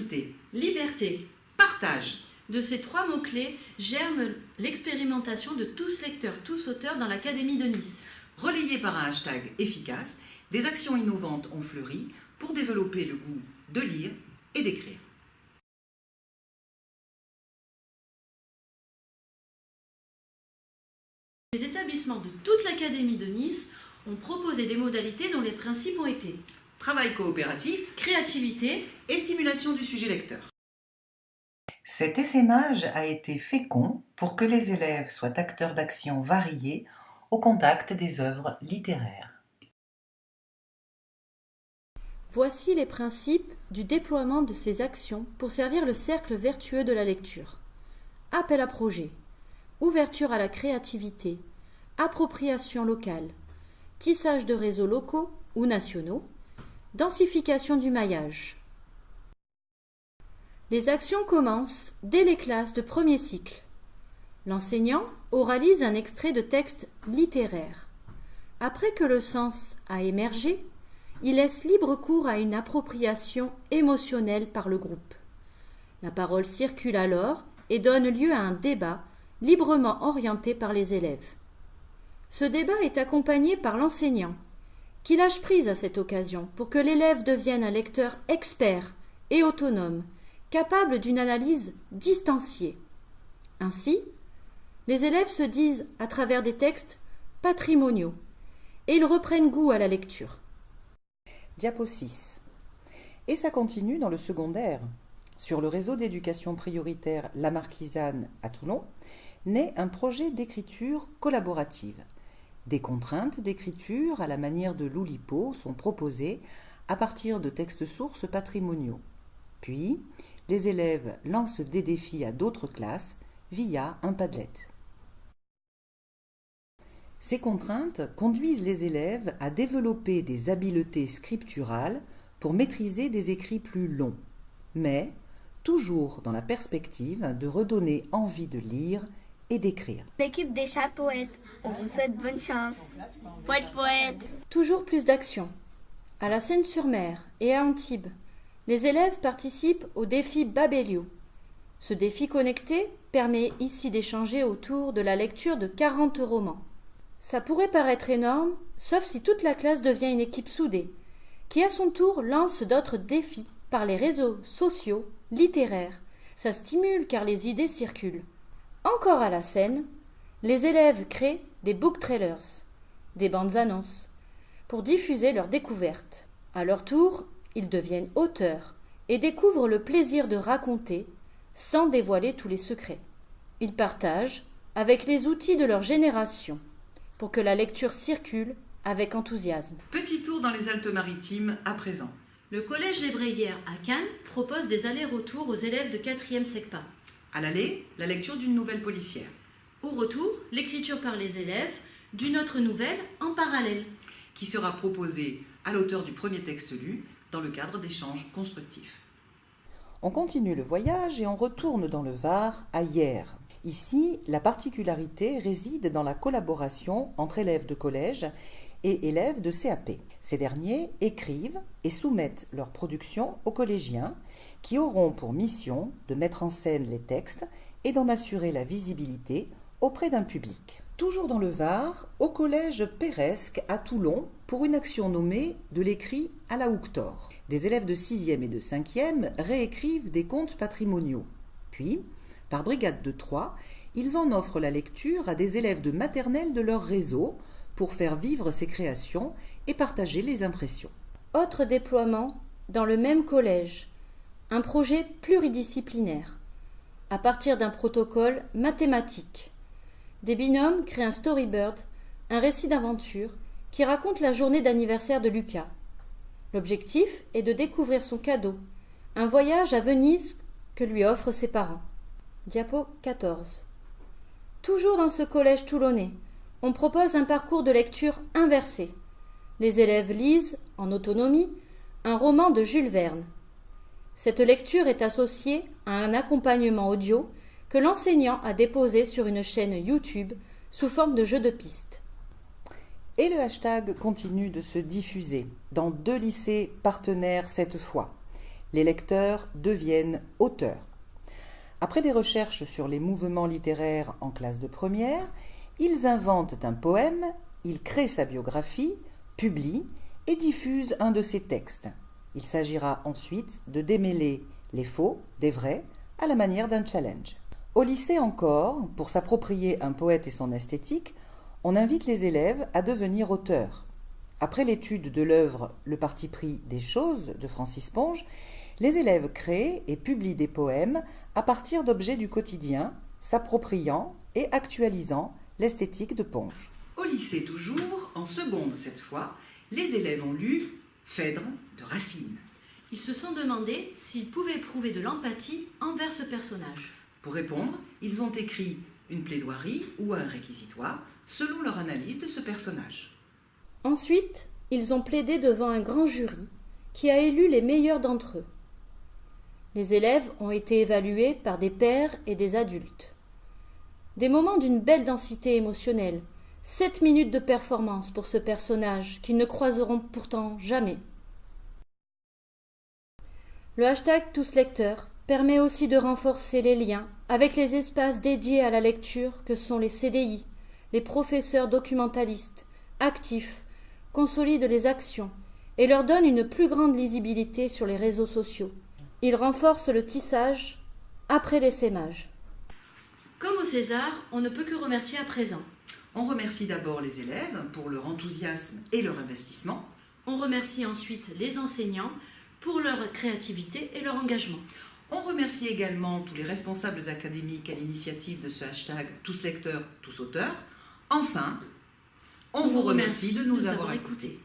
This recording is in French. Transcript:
curiosité, liberté, partage. De ces 3 mots-clés germe l'expérimentation de tous lecteurs, tous auteurs dans l'Académie de Nice. Relayées par un hashtag efficace, des actions innovantes ont fleuri pour développer le goût de lire et d'écrire. Les établissements de toute l'Académie de Nice ont proposé des modalités dont les principes ont été Travail coopératif, créativité et stimulation du sujet lecteur. Cet essaimage a été fécond pour que les élèves soient acteurs d'actions variées au contact des œuvres littéraires. Voici les principes du déploiement de ces actions pour servir le cercle vertueux de la lecture. Appel à projet, ouverture à la créativité, appropriation locale, tissage de réseaux locaux ou nationaux, densification du maillage. Les actions commencent dès les classes de premier cycle. L'enseignant oralise un extrait de texte littéraire. Après que le sens a émergé, il laisse libre cours à une appropriation émotionnelle par le groupe. La parole circule alors et donne lieu à un débat librement orienté par les élèves. Ce débat est accompagné par l'enseignant, qui lâche prise à cette occasion pour que l'élève devienne un lecteur expert et autonome, capable d'une analyse distanciée. Ainsi, les élèves se disent à travers des textes patrimoniaux et ils reprennent goût à la lecture. Diapo 6. Et ça continue dans le secondaire. Sur le réseau d'éducation prioritaire La Marquisane à Toulon, naît un projet d'écriture collaborative. Des contraintes d'écriture à la manière de l'Oulipo sont proposées à partir de textes sources patrimoniaux. Puis, les élèves lancent des défis à d'autres classes via un Padlet. Ces contraintes conduisent les élèves à développer des habiletés scripturales pour maîtriser des écrits plus longs, mais toujours dans la perspective de redonner envie de lire et d'écrire. L'équipe des chats poètes, on vous souhaite bonne chance. Poète, poète. Toujours plus d'actions. À la Seine-sur-Mer et à Antibes, les élèves participent au défi Babelio. Ce défi connecté permet ici d'échanger autour de la lecture de 40 romans. Ça pourrait paraître énorme, sauf si toute la classe devient une équipe soudée, qui à son tour lance d'autres défis par les réseaux sociaux, littéraires. Ça stimule car les idées circulent. Encore à la scène, les élèves créent des book trailers, des bandes annonces, pour diffuser leurs découvertes. À leur tour, ils deviennent auteurs et découvrent le plaisir de raconter sans dévoiler tous les secrets. Ils partagent avec les outils de leur génération pour que la lecture circule avec enthousiasme. Petit tour dans les Alpes-Maritimes à présent. Le Collège Les Bréguières à Cannes propose des allers-retours aux élèves de 4e SECPA. À l'aller, la lecture d'une nouvelle policière. Au retour, l'écriture par les élèves d'une autre nouvelle en parallèle, qui sera proposée à l'auteur du premier texte lu dans le cadre d'échanges constructifs. On continue le voyage et on retourne dans le Var, à Hyères. Ici, la particularité réside dans la collaboration entre élèves de collège et élèves de CAP. Ces derniers écrivent et soumettent leurs productions aux collégiens qui auront pour mission de mettre en scène les textes et d'en assurer la visibilité auprès d'un public. Toujours dans le Var, au collège Péresque à Toulon, pour une action nommée « De l'écrit à la Houctor ». Des élèves de 6e et de 5e réécrivent des contes patrimoniaux. Puis, par brigade de 3, ils en offrent la lecture à des élèves de maternelle de leur réseau pour faire vivre ces créations et partager les impressions. Autre déploiement dans le même collège, un projet pluridisciplinaire, à partir d'un protocole mathématique. Des binômes créent un storyboard, un récit d'aventure qui raconte la journée d'anniversaire de Lucas. L'objectif est de découvrir son cadeau, un voyage à Venise que lui offrent ses parents. Diapo 14. Toujours dans ce collège toulonnais, on propose un parcours de lecture inversé. Les élèves lisent, en autonomie, un roman de Jules Verne. Cette lecture est associée à un accompagnement audio que l'enseignant a déposé sur une chaîne YouTube sous forme de jeu de piste. Et le hashtag continue de se diffuser dans 2 lycées partenaires cette fois. Les lecteurs deviennent auteurs. Après des recherches sur les mouvements littéraires en classe de première, ils inventent un poème, ils créent sa biographie, publient et diffusent un de ses textes. Il s'agira ensuite de démêler les faux des vrais à la manière d'un challenge. Au lycée encore, pour s'approprier un poète et son esthétique, on invite les élèves à devenir auteurs. Après l'étude de l'œuvre Le parti pris des choses de Francis Ponge, les élèves créent et publient des poèmes à partir d'objets du quotidien, s'appropriant et actualisant l'esthétique de Ponge. Au lycée toujours, en seconde cette fois, les élèves ont lu Phèdre de Racine. Ils se sont demandé s'ils pouvaient éprouver de l'empathie envers ce personnage. Pour répondre, ils ont écrit une plaidoirie ou un réquisitoire selon leur analyse de ce personnage. Ensuite, ils ont plaidé devant un grand jury qui a élu les meilleurs d'entre eux. Les élèves ont été évalués par des pairs et des adultes. Des moments d'une belle densité émotionnelle, 7 minutes de performance pour ce personnage qu'ils ne croiseront pourtant jamais. Le hashtag #TousLecteurs permet aussi de renforcer les liens avec les espaces dédiés à la lecture que sont les CDI, les professeurs documentalistes, actifs, consolide les actions et leur donne une plus grande lisibilité sur les réseaux sociaux. Il renforce le tissage après l'essaimage. Comme au César, on ne peut que remercier à présent. On remercie d'abord les élèves pour leur enthousiasme et leur investissement. On remercie ensuite les enseignants pour leur créativité et leur engagement. On remercie également tous les responsables académiques à l'initiative de ce hashtag #TousLecteurs, TousAuteurs. Enfin, on vous remercie de nous avoir écoutés.